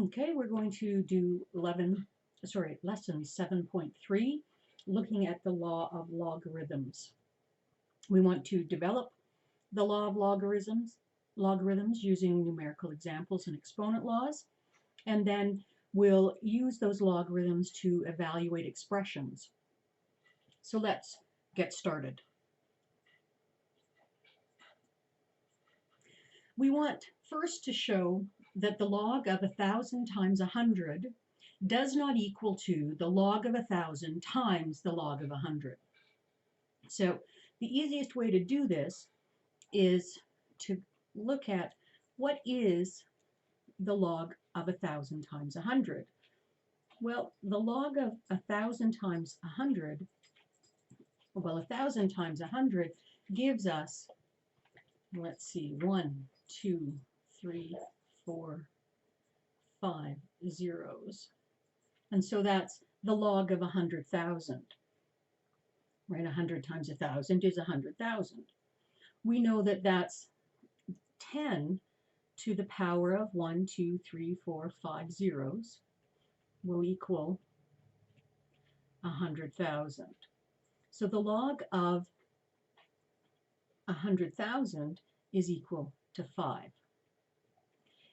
Okay, we're going to do lesson 7.3, looking at the law of logarithms. We want to develop the law of logarithms using numerical examples and exponent laws, and then we'll use those logarithms to evaluate expressions. So let's get started. We want first to show that the log of 1,000 times 100 does not equal to the log of 1,000 times the log of 100. So the easiest way to do this is to look at what is the log of 1,000 times 100. Well, the log of 1,000 times 100, 1,000 times 100 gives us, let's see, 1, 2, 3, 4, 5 zeros. And so that's the log of 100,000. Right, 100 times 1,000 is 100,000. We know that that's 10 to the power of 1, 2, 3, 4, 5 zeros will equal 100,000. So the log of 100,000 is equal to 5.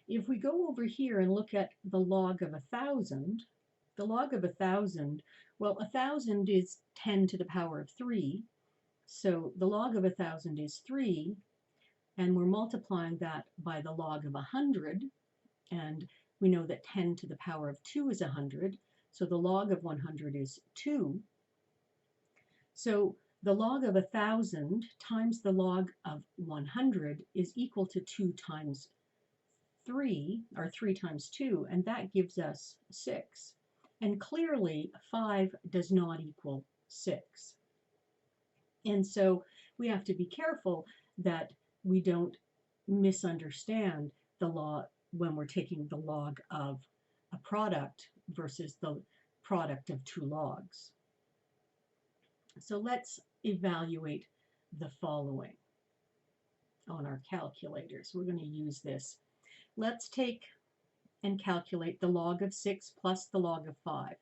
If we go over here and look at the log of 1,000, the log of 1,000, well, 1,000 is 10 to the power of 3. So the log of 1,000 is 3, and we're multiplying that by the log of 100, and we know that 10 to the power of 2 is 100, so the log of 100 is 2. So the log of 1,000 times the log of 100 is equal to 2 times 3, or 3 times 2, and that gives us 6. And clearly 5 does not equal 6. And so we have to be careful that we don't misunderstand the law when we're taking the log of a product versus the product of two logs. So let's evaluate the following on our calculators. We're going to use this. Let's take and calculate the log of 6 plus the log of 5.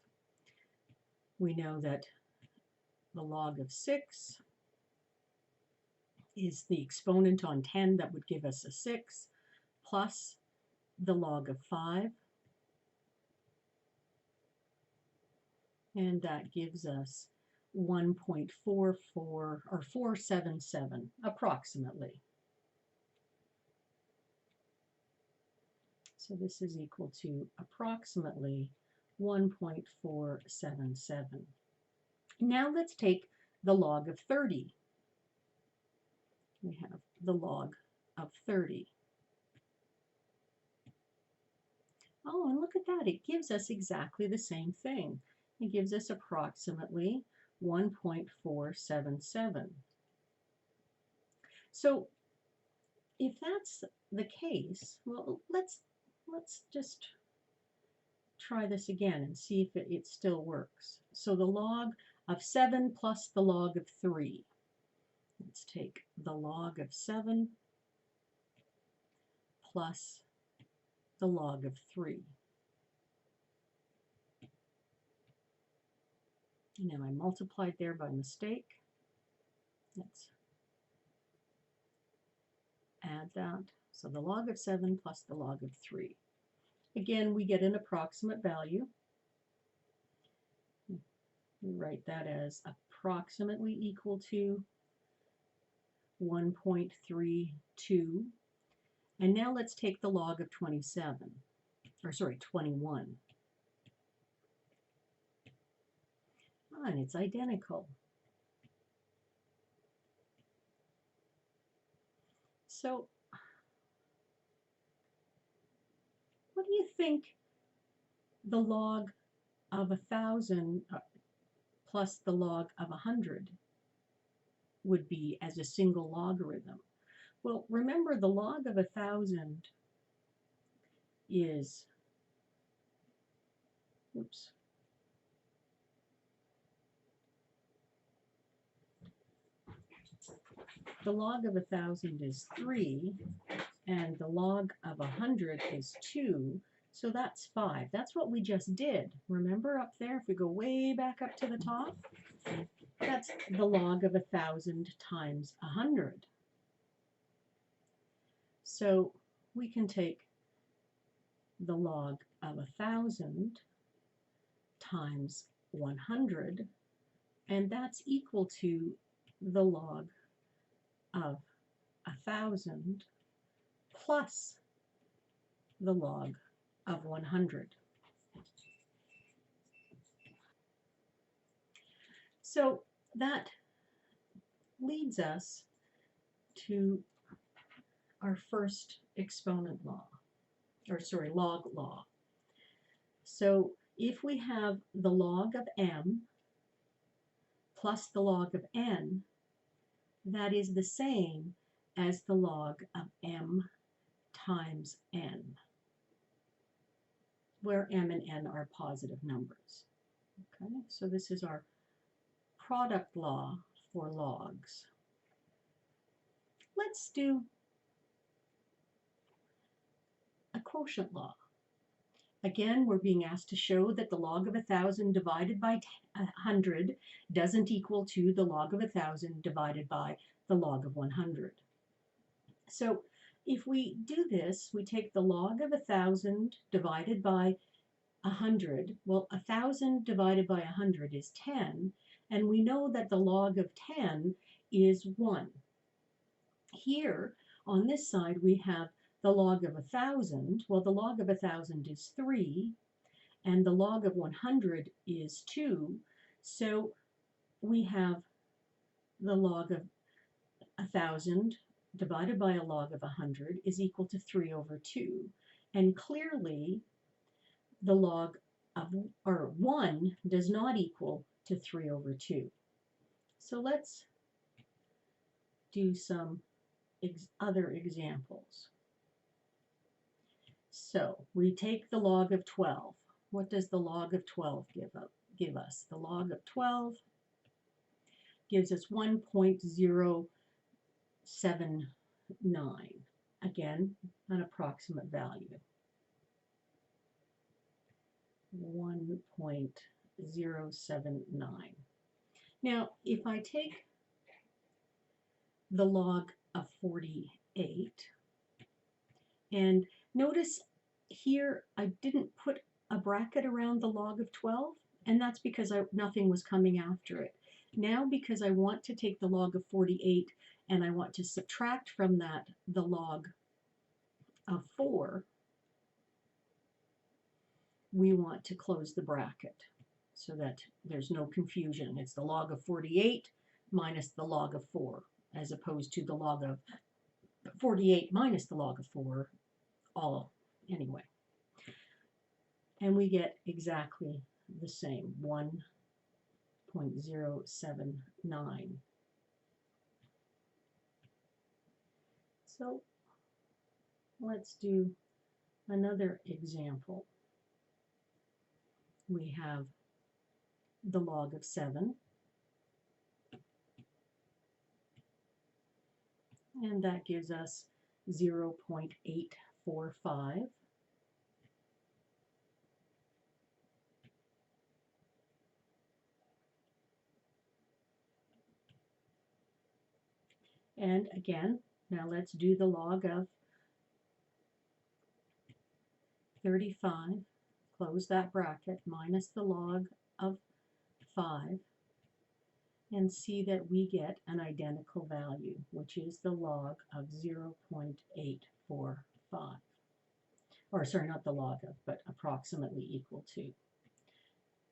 We know that the log of 6 is the exponent on 10 that would give us a 6, plus the log of 5, and that gives us 1.44 or 477 approximately. So this is equal to approximately 1.477. Now let's take the log of 30. We have the log of 30. Oh, and look at that. It gives us exactly the same thing. It gives us approximately 1.477. So if that's the case, well, let's just try this again and see if it still works. So the log of 7 plus the log of 3. Let's take the log of 7 plus the log of 3. Now I multiplied there by mistake. Let's add that. So the log of 7 plus the log of 3. Again, we get an approximate value. We write that as approximately equal to 1.32. And now let's take the log of 21. And it's identical. So what do you think the log of 1,000 plus the log of 100 would be as a single logarithm? Well, remember the log of 1,000 is, the log of 1,000 is 3, and the log of 100 is 2, So that's 5. That's what we just did. Remember up there, if we go way back up to the top, that's the log of 1,000 times 100. So we can take the log of 1,000 times 100, and that's equal to the log of 1,000 plus the log of 100. So that leads us to our first exponent law, log law. So if we have the log of m plus the log of n, that is the same as the log of m times n, where m and n are positive numbers. Okay, so this is our product law for logs. Let's do a quotient law. Again, we're being asked to show that the log of 1,000 divided by 100 doesn't equal to the log of 1,000 divided by the log of 100. So if we do this, we take the log of 1,000 divided by 100. Well, 1,000 divided by 100 is 10, and we know that the log of 10 is 1. Here, on this side, we have the log of 1,000. Well, the log of 1,000 is 3, and the log of 100 is 2. So we have the log of 1,000 divided by a log of 100 is equal to 3 over 2. And clearly, the log of 1 does not equal to 3 over 2. So let's do some other examples. So we take the log of 12. What does the log of 12 give us? The log of 12 gives us 1.079. Again, an approximate value. 1.079. Now, if I take the log of 48, and notice here I didn't put a bracket around the log of 12, and that's because nothing was coming after it. Now, because I want to take the log of 48 and I want to subtract from that the log of 4, we want to close the bracket so that there's no confusion. It's the log of 48 minus the log of 4, as opposed to the log of 48 minus the log of 4, all anyway. And we get exactly the same, 1.079. So let's do another example. We have the log of 7, and that gives us 0.845. And again, now let's do the log of 35, close that bracket, minus the log of 5, and see that we get an identical value, which is the log of 0.845. Or sorry, not the log of, but approximately equal to.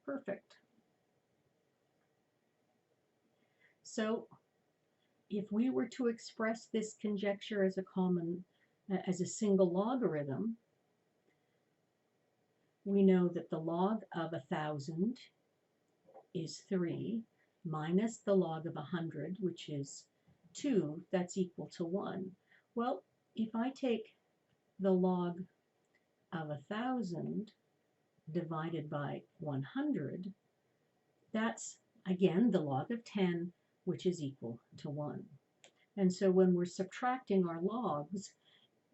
Perfect. So if we were to express this conjecture as a single logarithm, we know that the log of 1,000 is 3, minus the log of 100, which is 2, that's equal to 1. Well, if I take the log of 1,000 divided by 100, that's, again, the log of 10, which is equal to 1. And so when we're subtracting our logs,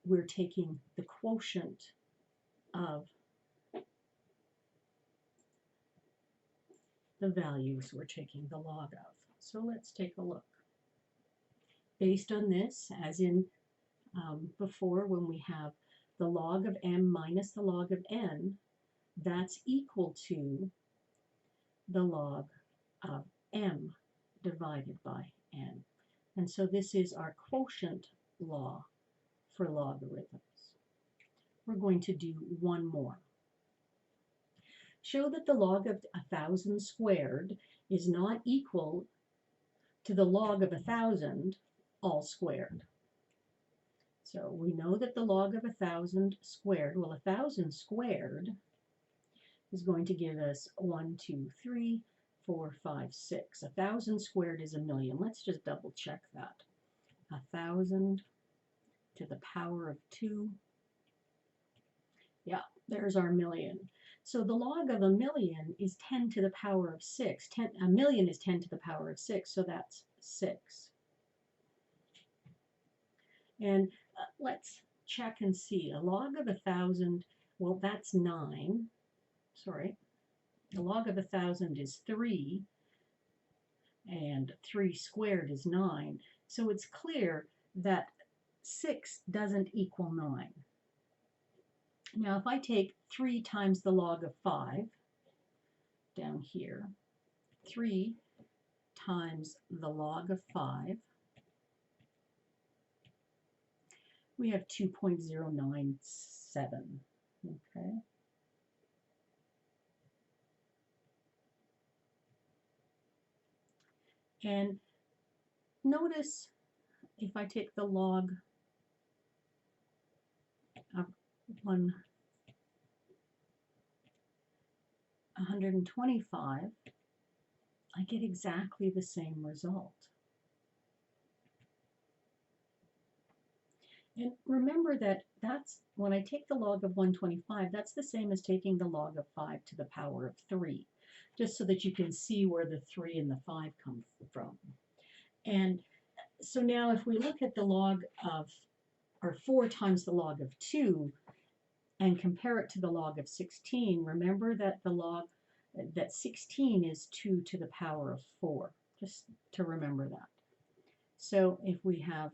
we're taking the quotient of the values we're taking the log of. So let's take a look. Based on this, as in before, when we have the log of m minus the log of n, that's equal to the log of m divided by n. And so this is our quotient law for logarithms. We're going to do one more. Show that the log of 1,000 squared is not equal to the log of 1,000 all squared. So we know that the log of 1,000 squared, well, 1,000 squared is going to give us 1, 2, 3, 4, 5, 6. 1,000 squared is 1,000,000. Let's just double check that. 1,000 to the power of 2. Yeah, there's our million. So the log of 1,000,000 is 10 to the power of 6. 1,000,000 is 10 to the power of 6, so that's 6. And let's check and see. A log of 1,000, well, that's 9. Sorry. The log of 1,000 is 3, and 3 squared is 9. So it's clear that 6 doesn't equal 9. Now, if I take 3 times the log of 5 down here, 3 times the log of 5, we have 2.097, okay? And notice if I take the log of 125, I get exactly the same result. And remember that that's, when I take the log of 125, that's the same as taking the log of 5 to the power of 3, just so that you can see where the 3 and the 5 come from. And so now if we look at the log of, or 4 times the log of 2, and compare it to the log of 16, remember that the log, that 16 is 2 to the power of 4, just to remember that. So if we have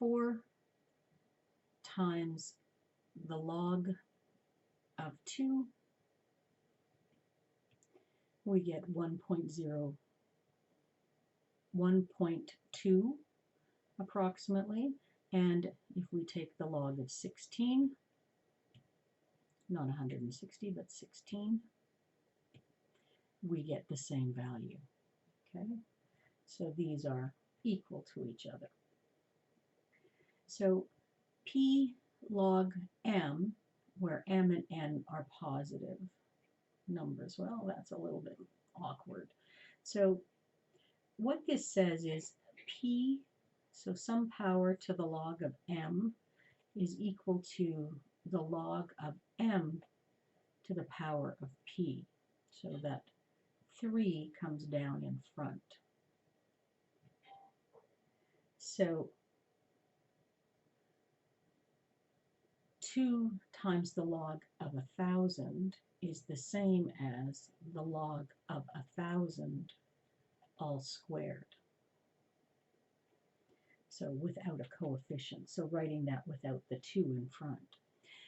4 times the log of 2, we get 1.2 approximately. And if we take the log of 16, not 160, but 16, we get the same value. Okay, so these are equal to each other. So P log m, where m and n are positive numbers. Well, that's a little bit awkward. So what this says is P, so some power to the log of m is equal to the log of m to the power of p, so that 3 comes down in front. So 2 times the log of 1,000 is the same as the log of 1,000 all squared. So without a coefficient, so writing that without the 2 in front.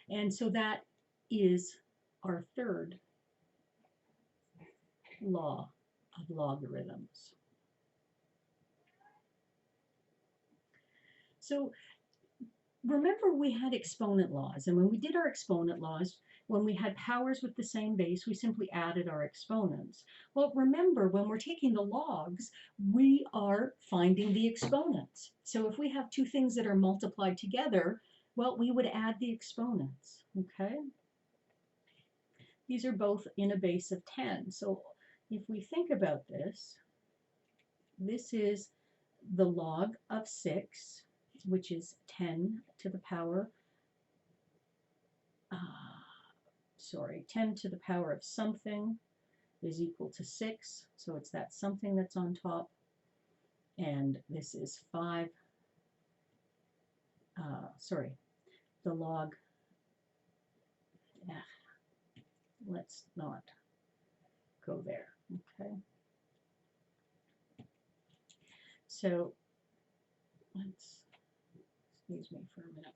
And so that is our third law of logarithms. So remember, we had exponent laws, and when we did our exponent laws, when we had powers with the same base, we simply added our exponents. Well, remember, when we're taking the logs, we are finding the exponents. So if we have two things that are multiplied together, well, we would add the exponents, okay? These are both in a base of 10. So if we think about this, this is the log of 6, which is 10 to the power, 10 to the power of something is equal to 6. So it's that something that's on top. And this is 5, the log, let's not go there. Okay. So excuse me for a minute.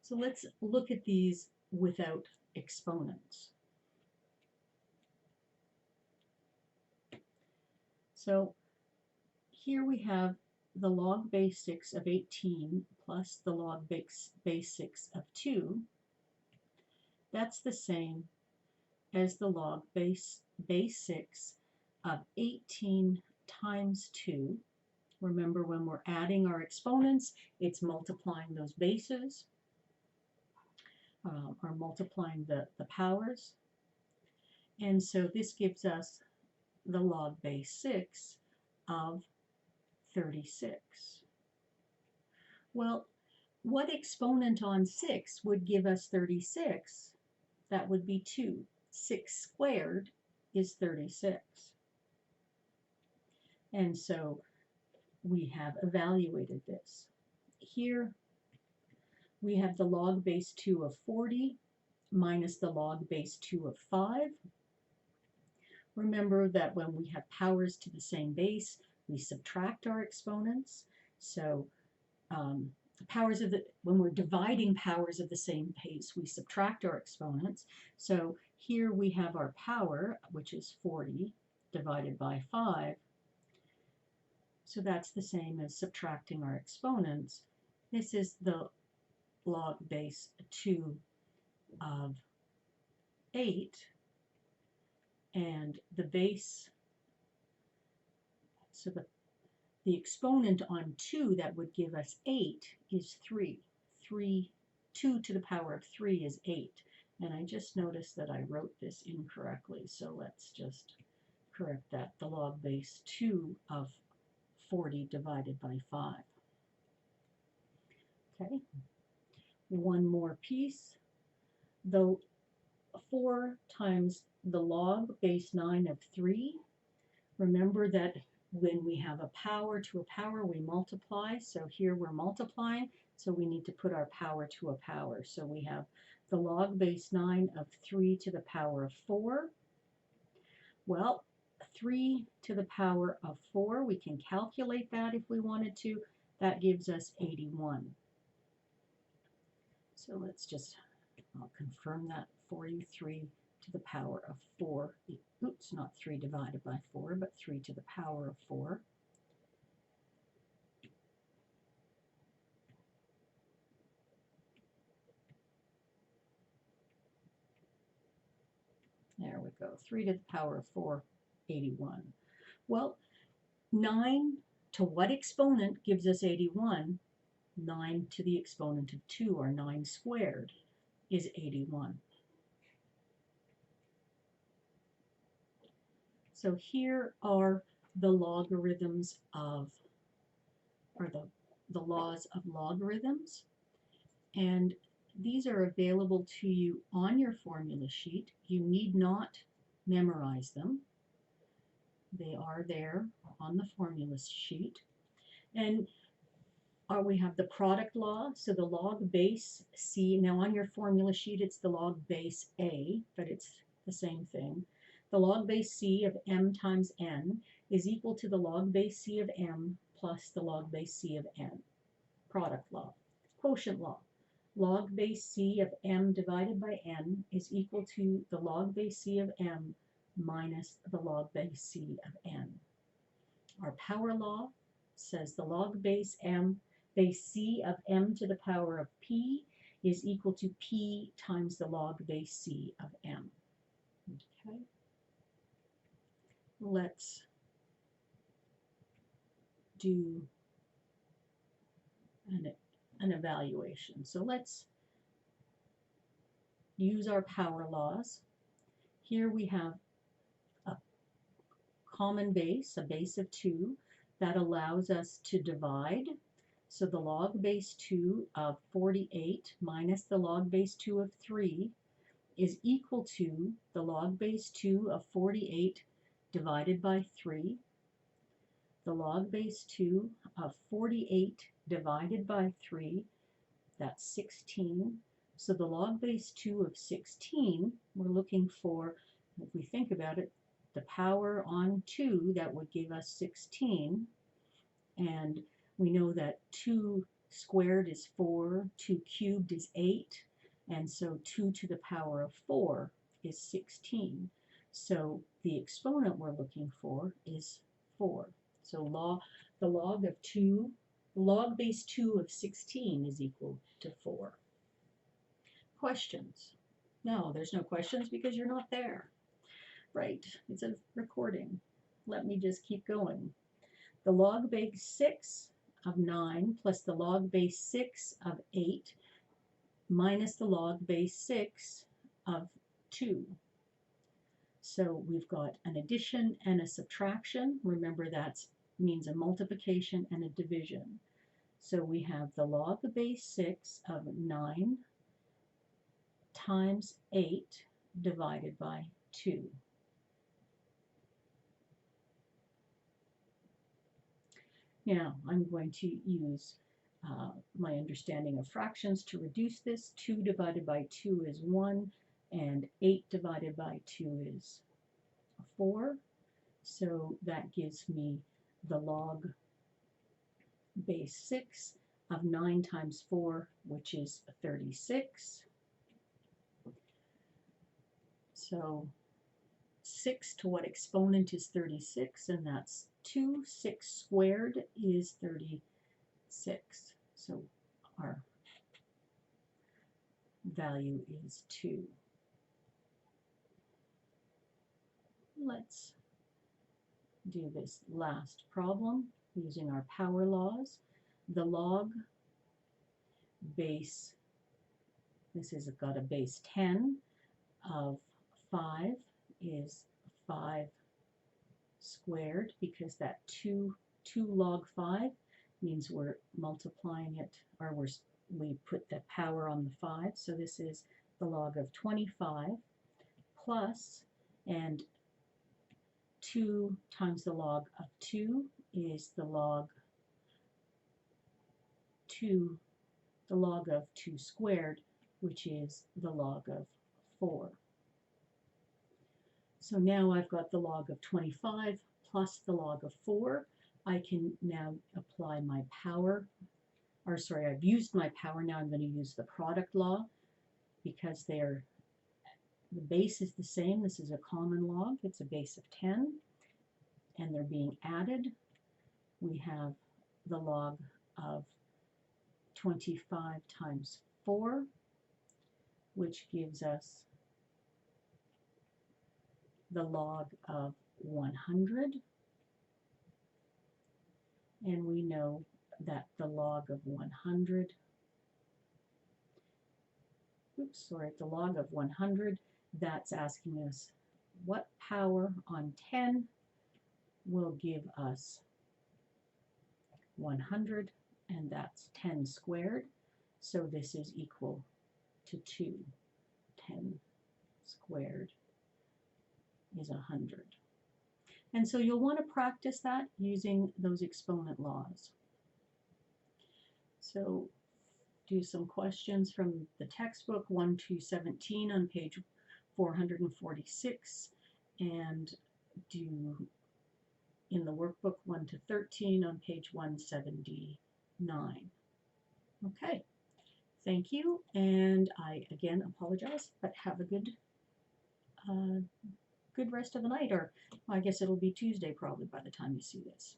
So let's look at these without exponents. So here we have the log base 6 of 18 plus the log base 6 of 2. That's the same as the log base 6 of 18 times 2. Remember, when we're adding our exponents, it's multiplying those bases, or multiplying the powers. And so this gives us the log base 6 of 36. Well, what exponent on 6 would give us 36? That would be 2. 6 squared is 36. And so we have evaluated this. Here we have the log base 2 of 40 minus the log base 2 of 5. Remember that when we have powers to the same base, we subtract our exponents. So when we're dividing powers of the same base, we subtract our exponents. So here we have our power, which is 40 divided by 5. So that's the same as subtracting our exponents. This is the log base 2 of 8, and the base, so the exponent on 2 that would give us 8 is 3. 2 to the power of 3 is 8. And I just noticed that I wrote this incorrectly, so let's just correct that. The log base 2 of 40 divided by 5. Okay, one more piece. The 4 times the log base 9 of 3. Remember that when we have a power to a power, we multiply. So here we're multiplying, so we need to put our power to a power. So we have the log base 9 of 3 to the power of 4. Well, 3 to the power of 4, we can calculate that if we wanted to. That gives us 81. So let's just, I'll confirm that for you. 3 to the power of 4. Oops, not 3 divided by 4, but 3 to the power of 4. There we go. 3 to the power of 4, 81. Well, 9 to what exponent gives us 81? 9 to the exponent of 2, or 9 squared, is 81. So here are the logarithms of, or the laws of logarithms. And these are available to you on your formula sheet. You need not memorize them. They are there on the formula sheet. And we have the product law, so the log base C. Now on your formula sheet, it's the log base A, but it's the same thing. The log base C of m times n is equal to the log base C of m plus the log base C of n. Product law. Quotient law. Log base C of m divided by n is equal to the log base C of m minus the log base C of n. Our power law says the log base C of m to the power of p is equal to p times the log base C of m. Okay. Let's do an evaluation. So let's use our power laws. Here we have a common base, a base of 2, that allows us to divide. So the log base 2 of 48 minus the log base 2 of 3 is equal to the log base 2 of 48 divided by 3. The log base 2 of 48 divided by 3, that's 16. So the log base 2 of 16, we're looking for if we think about it, the power on 2, that would give us 16. And we know that 2 squared is 4, 2 cubed is 8, and so 2 to the power of 4 is 16. So the exponent we're looking for is 4. So the log of 2, log base 2 of 16 is equal to 4. Questions? No, there's no questions because you're not there. Right, it's a recording. Let me just keep going. The log base 6 of 9 plus the log base 6 of 8 minus the log base 6 of 2. So we've got an addition and a subtraction. Remember, that means a multiplication and a division. So we have the log base 6 of 9 times 8 divided by 2. Now I'm going to use my understanding of fractions to reduce this. 2 divided by 2 is 1, and 8 divided by 2 is 4. So that gives me the log base 6 of 9 times 4, which is 36. So 6 to what exponent is 36? And that's 2. 6 squared is 36. So our value is 2. Let's do this last problem using our power laws. The log base, this has got a base 10 of 5 is 5 squared, because that 2 log 5 means we're multiplying it, or we put the power on the 5. So this is the log of 25 plus, and 2 times the log of 2 is the log of 2 squared, which is the log of 4. So now I've got the log of 25 plus the log of 4. I can now apply my power, or sorry, I've used my power. Now I'm going to use the product law, because the base is the same. This is a common log. It's a base of 10, and they're being added. We have the log of 25 times 4, which gives us the log of 100. And we know that the log of 100, the log of 100, that's asking us what power on 10 will give us 100, and that's 10 squared. So this is equal to 2. 10 squared is 100. And so you'll want to practice that using those exponent laws. So do some questions from the textbook 1 to 17 on page 446, and do in the workbook 1 to 13 on page 179. Okay, thank you, and I again apologize, but have a good rest of the night, or I guess it'll be Tuesday probably by the time you see this.